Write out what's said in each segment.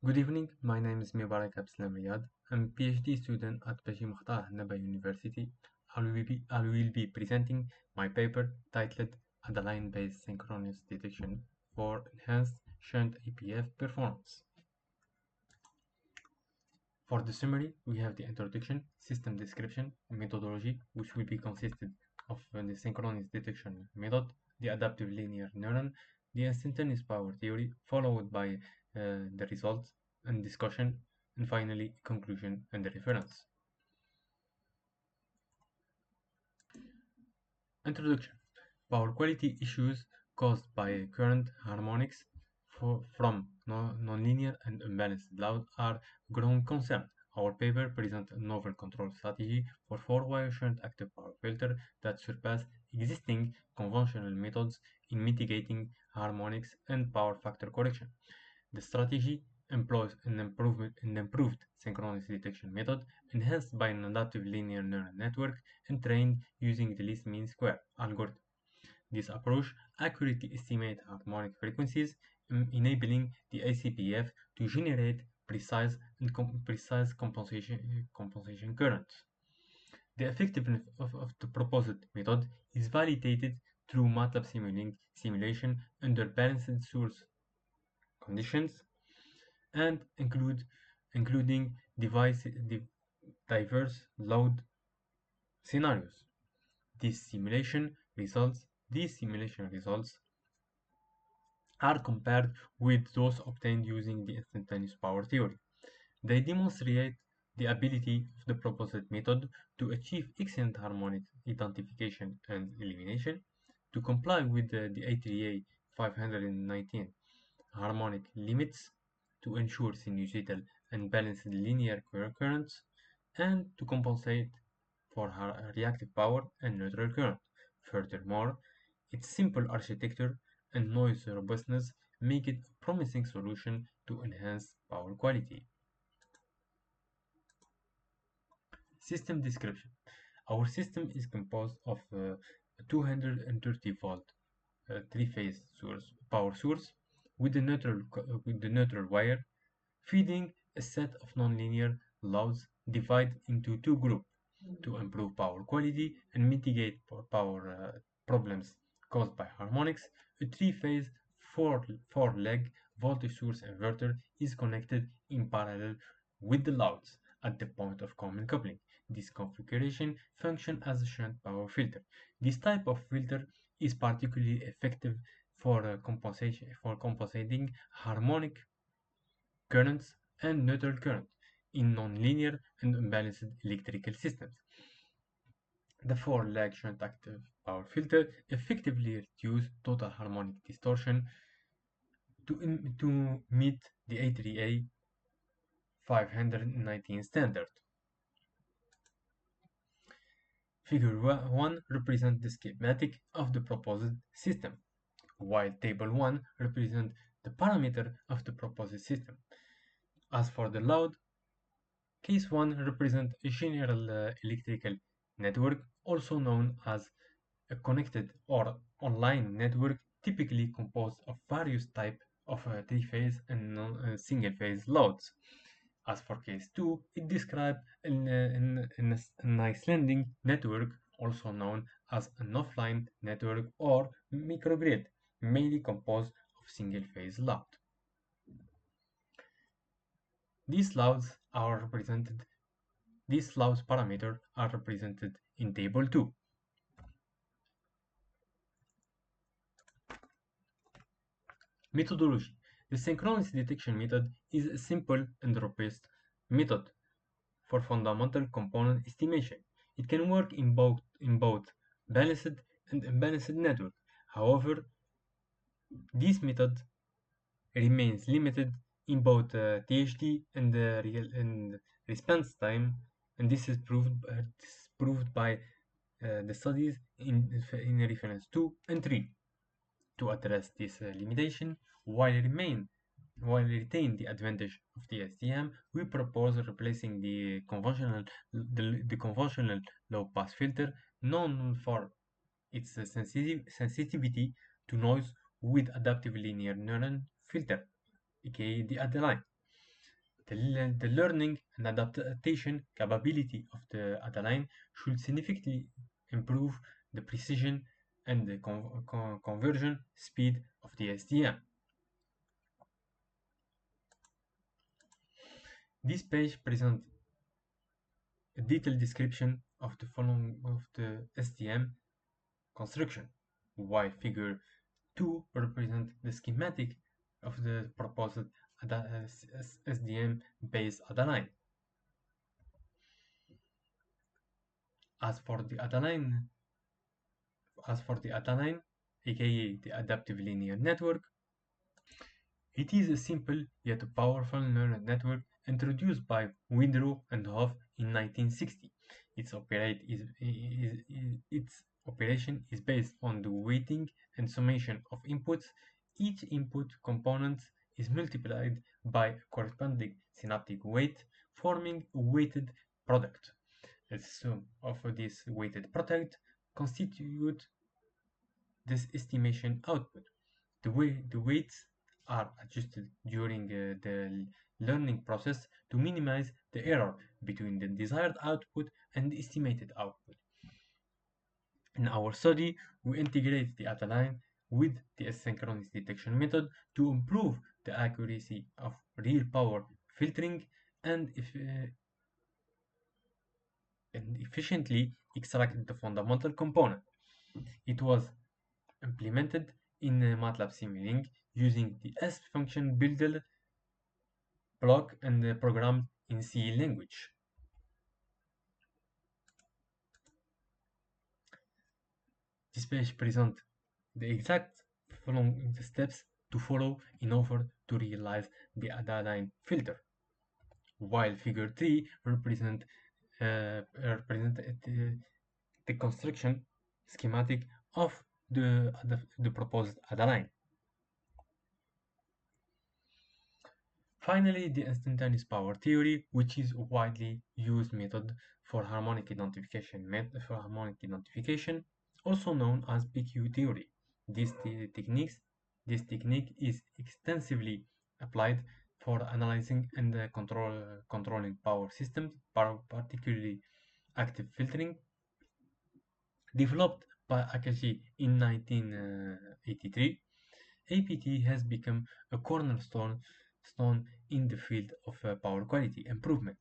Good evening, my name is Mebarek Abdesslam Ryad. I'm a PhD student at Naba University. I will be presenting my paper titled ADALINE-based synchronous detection for enhanced shunt APF performance. For the summary, we have the introduction, system description, methodology, which will be consisted of the synchronous detection method, the adaptive linear neuron, the instantaneous power theory, followed by the results and discussion, and finally conclusion and the reference. Introduction. Power quality issues caused by current harmonics from nonlinear and unbalanced load are growing concern. Our paper presents a novel control strategy for four-wire shunt active power filter that surpass existing conventional methods in mitigating harmonics and power factor correction. The strategy employs an improved synchronous detection method enhanced by an adaptive linear neural network and trained using the least mean square algorithm. This approach accurately estimates harmonic frequencies, enabling the SAPF to generate precise compensation currents. The effectiveness of the proposed method is validated through MATLAB-Simulink simulation under balanced source conditions and including diverse load scenarios. These simulation results are compared with those obtained using the instantaneous power theory. They demonstrate the ability of the proposed method to achieve excellent harmonic identification and elimination, to comply with the ATEA 519 harmonic limits, to ensure sinusoidal and balanced linear currents, and to compensate for reactive power and neutral current. Furthermore, its simple architecture and noise robustness make it a promising solution to enhance power quality. System description. Our system is composed of a 230 volt three-phase power source with the neutral wire feeding a set of nonlinear loads divided into two groups to improve power quality and mitigate power problems caused by harmonics. A three-phase four-leg voltage source inverter is connected in parallel with the loads at the point of common coupling. This configuration functions as a shunt power filter. This type of filter is particularly effective for compensating harmonic currents and neutral current in nonlinear and unbalanced electrical systems. The four-leg shunt active power filter effectively reduces total harmonic distortion to meet the ATEA 519 standard. Figure 1 represents the schematic of the proposed system, while Table 1 represents the parameter of the proposed system. As for the load, Case 1 represents a general electrical network, also known as a connected or online network, typically composed of various types of three-phase and single-phase loads. As for Case 2, it describes an Icelandic network, also known as an offline network or microgrid, mainly composed of single-phase load. These loads parameters are represented in Table 2. Methodology. The synchronous detection method is a simple and robust method for fundamental component estimation. It can work in both balanced and unbalanced network. However, this method remains limited in both THD and response time, and this is proved by the studies in reference 2 and 3. To address this limitation, while retain the advantage of the STM, we propose replacing the conventional low pass filter, known for its sensitivity to noise, with adaptive linear neuron filter, aka the ADALINE. The learning and adaptation capability of the ADALINE should significantly improve the precision and the conversion speed of the SDM. This page presents a detailed description of the following of the SDM construction, while figure 2 represents the schematic of the proposed SDM-based ADALINE. As for the ADALINE, aka the adaptive linear network, it is a simple yet powerful neural network introduced by Windrow and Hoff in 1960. Its operation is based on the weighting and summation of inputs. Each input component is multiplied by a corresponding synaptic weight, forming a weighted product. The sum of this weighted product constitutes this estimation output. The weights are adjusted during the learning process to minimize the error between the desired output and the estimated output. In our study, we integrate the ADALINE with the asynchronous detection method to improve the accuracy of real power filtering and efficiently extract the fundamental component. It was implemented in MATLAB-Simulink using the S function builder block and programmed in C language. This page presents the exact following steps to follow in order to realize the ADALINE filter, while figure 3 represents the construction schematic of the proposed ADALINE. Finally, the instantaneous power theory, which is a widely used method for harmonic identification, also known as PQ theory. This technique is extensively applied for analyzing and controlling power systems, particularly active filtering. Developed by Akashi in 1983, APT has become a cornerstone in the field of power quality improvement.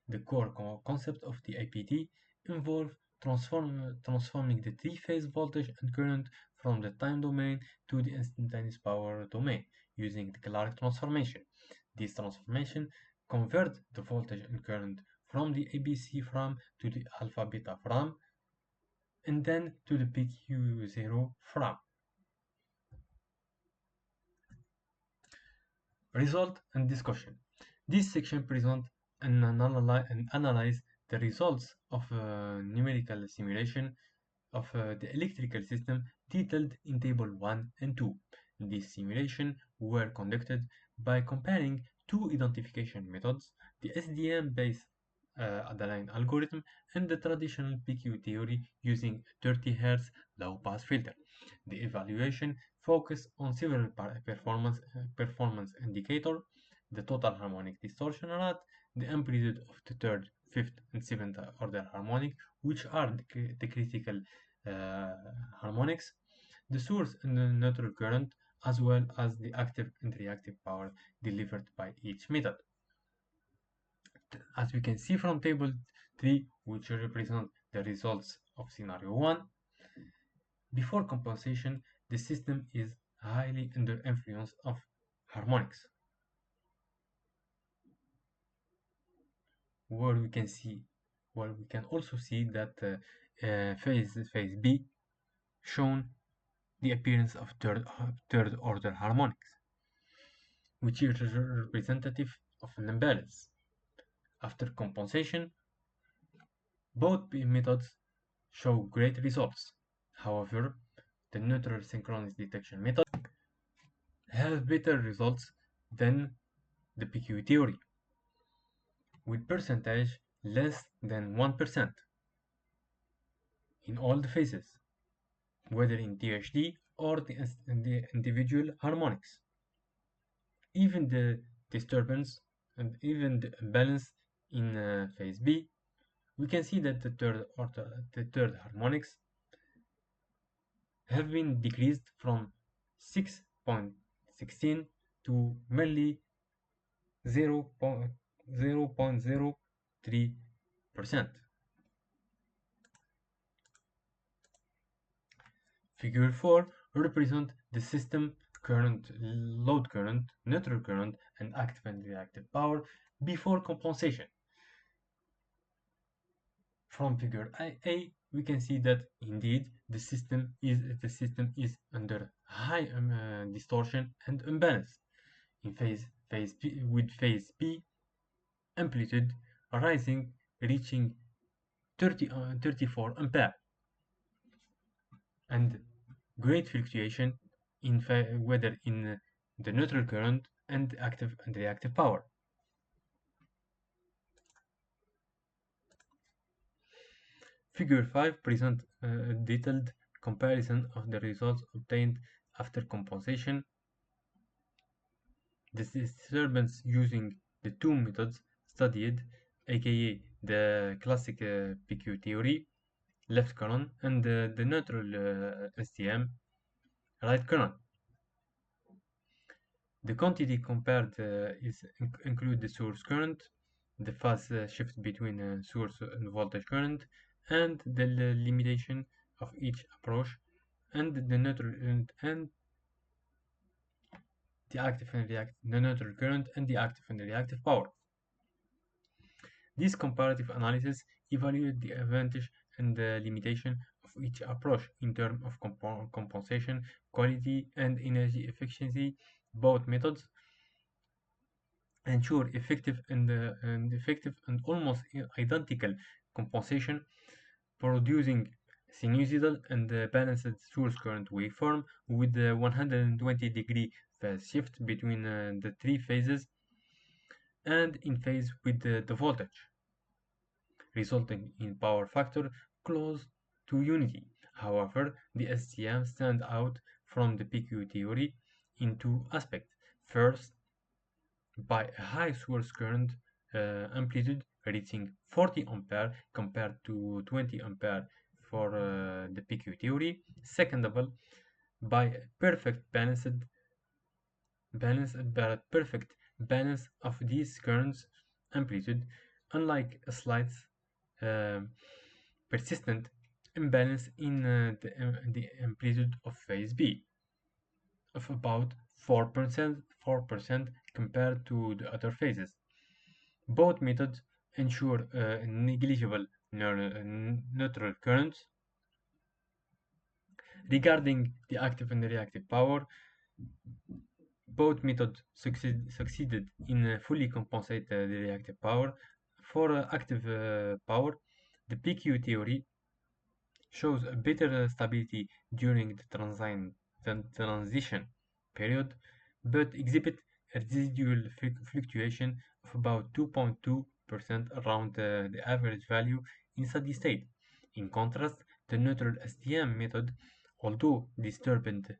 The core concept of the APT involves transforming the three-phase voltage and current from the time domain to the instantaneous power domain using the Clark transformation. This transformation converts the voltage and current from the ABC from to the alpha beta from and then to the PQ0 from. Result and discussion. This section presents and analyze the results of a numerical simulation of the electrical system detailed in table 1 and 2. These simulations were conducted by comparing two identification methods, the SDM-based ADALINE algorithm and the traditional PQ theory using 30 Hz low-pass filter. The evaluation focused on several performance indicators: the total harmonic distortion rate, the amplitude of the third, fifth, and seventh order harmonic, which are the critical harmonics, the source and the neutral current, as well as the active and reactive power delivered by each method. As we can see from table 3, which represents the results of scenario 1, before compensation, the system is highly under influence of harmonics, where we can also see that phase B shown the appearance of third order harmonics, which is representative of an imbalance. After compensation, both methods show great results. However, the neutral synchronous detection method has better results than the PQ theory, with percentage less than 1% in all the phases, whether in THD or the individual harmonics. Even the disturbance and even the imbalance in phase B, we can see that the third harmonics have been decreased from 6.16 to merely 0.03%. Figure 4 represents the system current, load current, neutral current, and active and reactive power before compensation. From figure A, we can see that indeed the system is under high distortion and imbalance. In phase B, with phase B amplitude rising, reaching 34 ampere, and great fluctuation in whether in the neutral current and active and reactive power. Figure 5 presents a detailed comparison of the results obtained after compensation. The disturbance using the two methods studied, aka the classic PQ theory, left current, and the neutral STM, right current. The quantity compared include the source current, the phase shift between source and voltage current, and the limitation of each approach, and the neutral and the neutral current and the active and the reactive power. This comparative analysis evaluates the advantage and the limitation of each approach in terms of compensation, quality, and energy efficiency. Both methods ensure effective and almost identical compensation, producing sinusoidal and balanced source current waveform with a 120-degree phase shift between the three phases and in phase with the voltage, resulting in power factor close to unity. However, the STM stands out from the PQ theory in two aspects. First, by a high source current amplitude reaching 40 ampere compared to 20 ampere for the PQ theory. Second of all, by a perfect perfect balance of these currents amplitude, unlike a slight persistent imbalance in the amplitude of phase B of about 4% compared to the other phases. Both methods ensure negligible neutral currents. Regarding the active and the reactive power, both methods succeeded in fully compensate the reactive power. For active power, the PQ theory shows a better stability during the transition period, but exhibit a residual fluctuation of about 2.2% around the average value in steady state. In contrast, the neutral STM method, although disturbed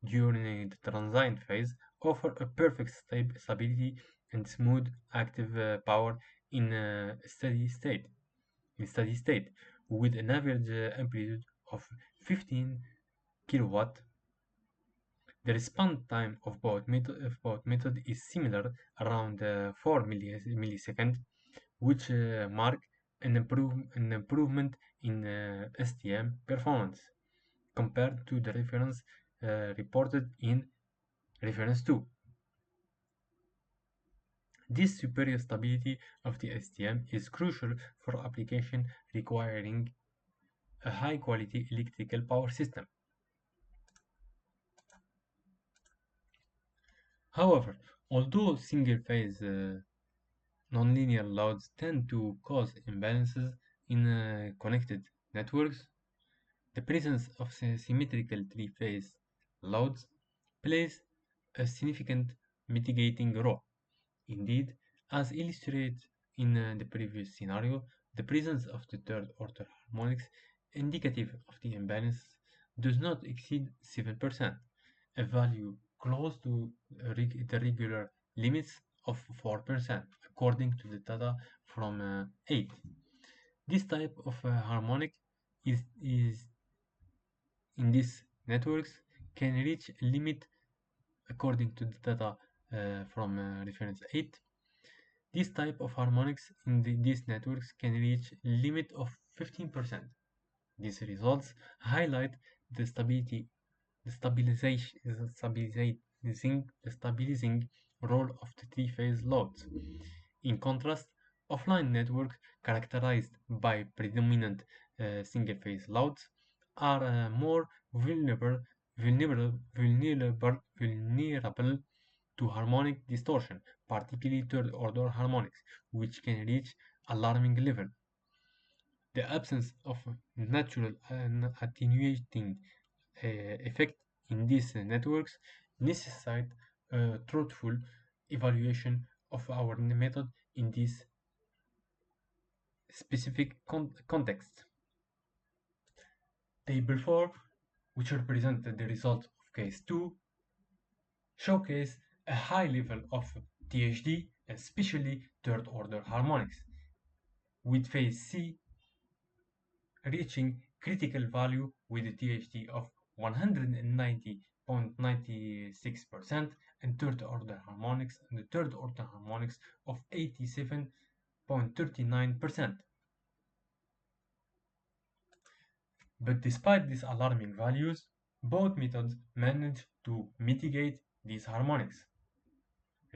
during the transient phase, offer a perfect stability and smooth active power in steady state. With an average amplitude of 15 kilowatt. The response time of both method is similar, around 4 milliseconds, which mark an improvement in STM performance compared to the reference reported in reference 2. This superior stability of the STM is crucial for application requiring a high-quality electrical power system. However, although single-phase nonlinear loads tend to cause imbalances in connected networks, the presence of symmetrical three-phase loads plays a significant mitigating role. Indeed, as illustrated in the previous scenario, the presence of the third-order harmonics indicative of the imbalance does not exceed 7%, a value close to the regular limits of 4%, according to the data from 8. This type of harmonic is in these networks can reach a limit according to the data from reference 8. This type of harmonics in these networks can reach a limit of 15%. These results highlight the stabilizing role of the three-phase loads. In contrast, offline networks characterized by predominant single-phase loads are more vulnerable to harmonic distortion, particularly third-order harmonics, which can reach alarming level. The absence of natural attenuating effect in these networks necessitate a truthful evaluation of our method in this specific context. Table 4, which represents the result of case 2, showcase a high level of THD, especially third-order harmonics, with phase C reaching critical value with a THD of 190.96% and third-order harmonics of 87.39%. But despite these alarming values, both methods manage to mitigate these harmonics,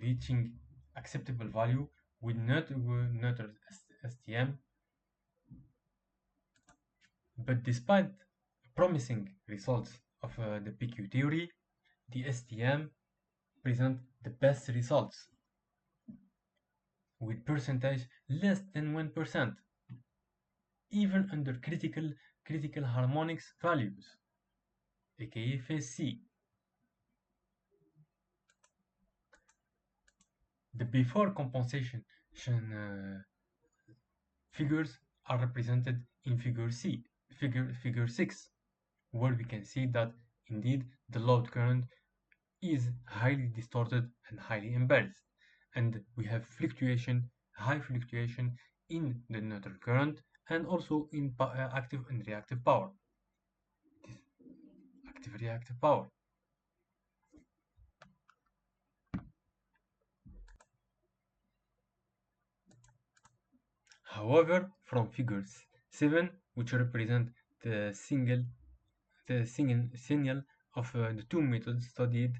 reaching acceptable value with neutral STM. But despite promising results of the PQ theory, the STM present the best results with percentage less than 1%, even under critical harmonics values, aka phase C. The before compensation figures are represented in figure 6, where we can see that indeed the load current is highly distorted and highly imbalanced, and we have high fluctuation in the neutral current and also in active and reactive power. Active reactive power. However, from figure 7, which represent the signal of the two methods studied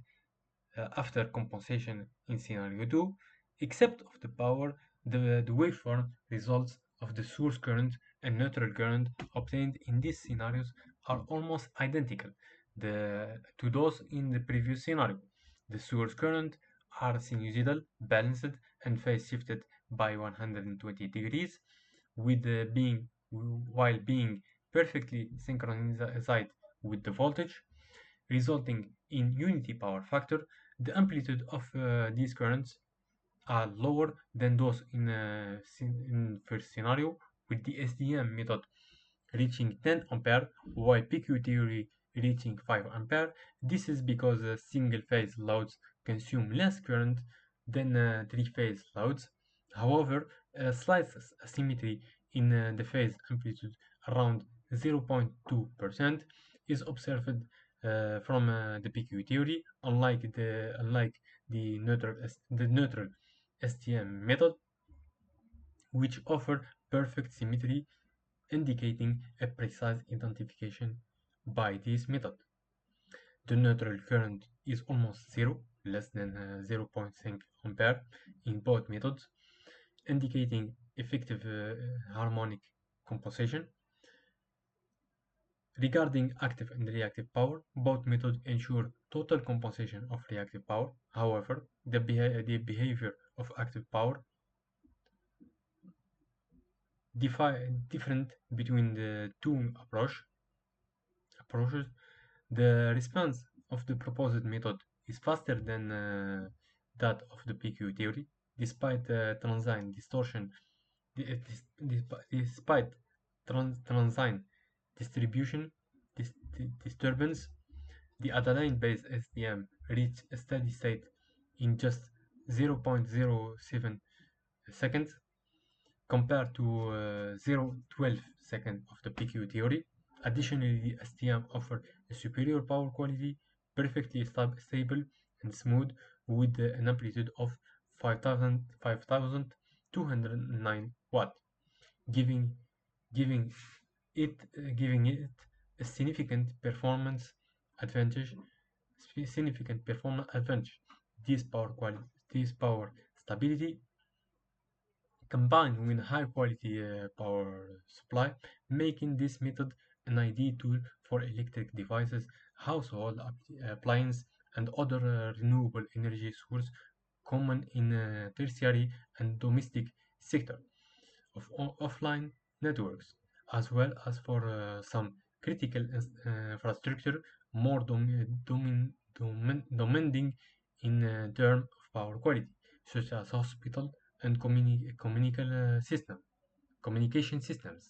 after compensation in scenario 2, except of the power, the waveform results of the source current and neutral current obtained in these scenarios are almost identical to those in the previous scenario. The source current are sinusoidal, balanced, and phase shifted by 120 degrees, while being perfectly synchronized with the voltage, resulting in unity power factor. The amplitude of these currents are lower than those in first scenario, with the SDM method reaching 10 ampere while PQ theory reaching 5 ampere. This is because single phase loads consume less current than three-phase loads. However, a slight asymmetry in the phase amplitude around 0.2% is observed from the PQ theory, unlike the neutral STM method, which offer perfect symmetry, indicating a precise identification by this method. The neutral current is almost zero, less than 0.5 ampere in both methods, indicating effective harmonic compensation. Regarding active and reactive power, both methods ensure total compensation of reactive power. However, the behavior of active power different between the two approaches. The response of the proposed method is faster than that of the PQ theory, despite transient distortion. Despite transient distribution disturbance, the ADALINE-based STM reached a steady state in just 0.07 seconds compared to 0.12 seconds of the PQ theory. Additionally, the STM offers a superior power quality, perfectly stable and smooth, with an amplitude of 5209 watt, giving giving giving it a advantage significant performance advantage. This power stability, combined with high quality power supply, making this method an ideal tool for electric devices, household appliances, and other renewable energy sources common in tertiary and domestic sector of offline networks, as well as for some critical infrastructure more demanding in terms of power quality, such as hospital and communication systems.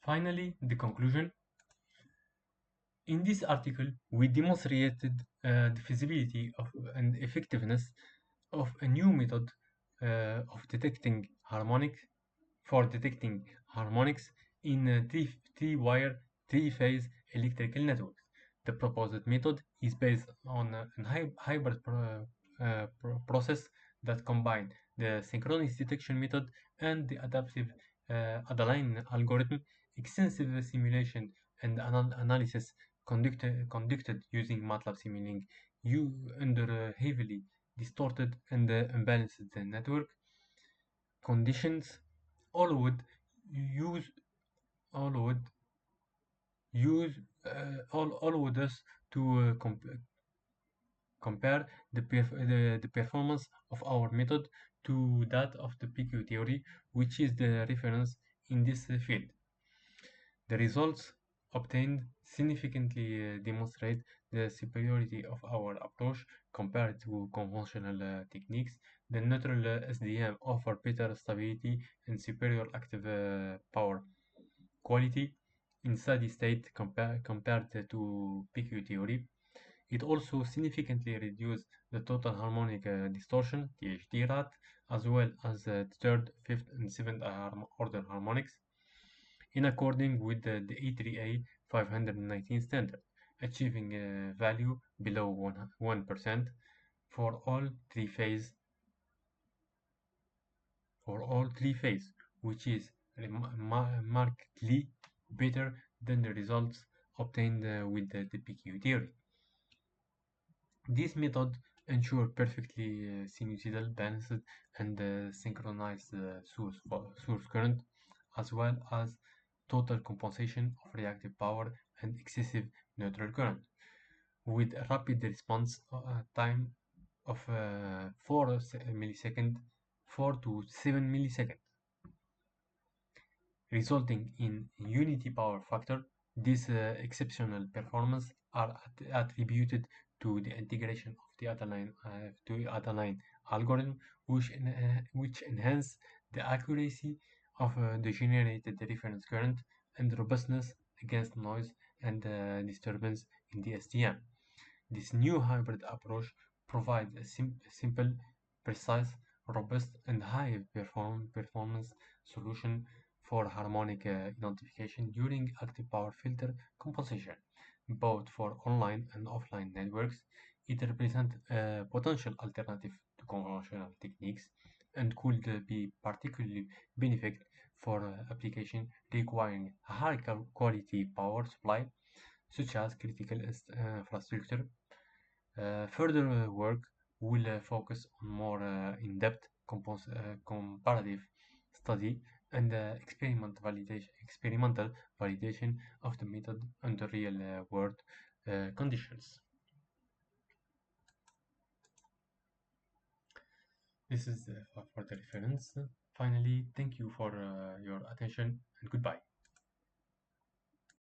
Finally, the conclusion. In this article, we demonstrated the feasibility of and effectiveness of a new method of detecting harmonics in three-wire, three-phase electrical networks. The proposed method is based on a hybrid process that combines the synchronous detection method and the adaptive ADALINE algorithm. Extensive simulation and analysis conducted using MATLAB-Simulink under heavily distorted and unbalanced network conditions, all would use all would use all would us to compare the performance of our method to that of the PQ theory, which is the reference in this field. The results obtained significantly demonstrate the superiority of our approach compared to conventional techniques. The neutral SDM offers better stability and superior active power quality in steady state compared to PQ theory. It also significantly reduced the total harmonic distortion (THD) rate, as well as the third, fifth, and seventh order harmonics, in accordance with the E3A 519 standard, achieving a value below 1% for all three phase, which is markedly better than the results obtained with the PQ theory. This method ensures perfectly sinusoidal, balanced, and synchronized source current, as well as total compensation of reactive power and excessive neutral current, with a rapid response time of 4 to 7 milliseconds, resulting in unity power factor. This exceptional performance are attributed to the integration of the ADALINE algorithm, which enhance the accuracy of the generated reference current and robustness against noise and disturbance in the STM. This new hybrid approach provides a simple, precise, robust, and high performance solution for harmonic identification during active power filter composition, both for online and offline networks. It represents a potential alternative to conventional techniques and could be particularly beneficial for application requiring high quality power supply, such as critical infrastructure. Further work will focus on more in-depth comparative study and experimental validation of the method under real world conditions. This is for the reference. Finally, thank you for your attention and goodbye.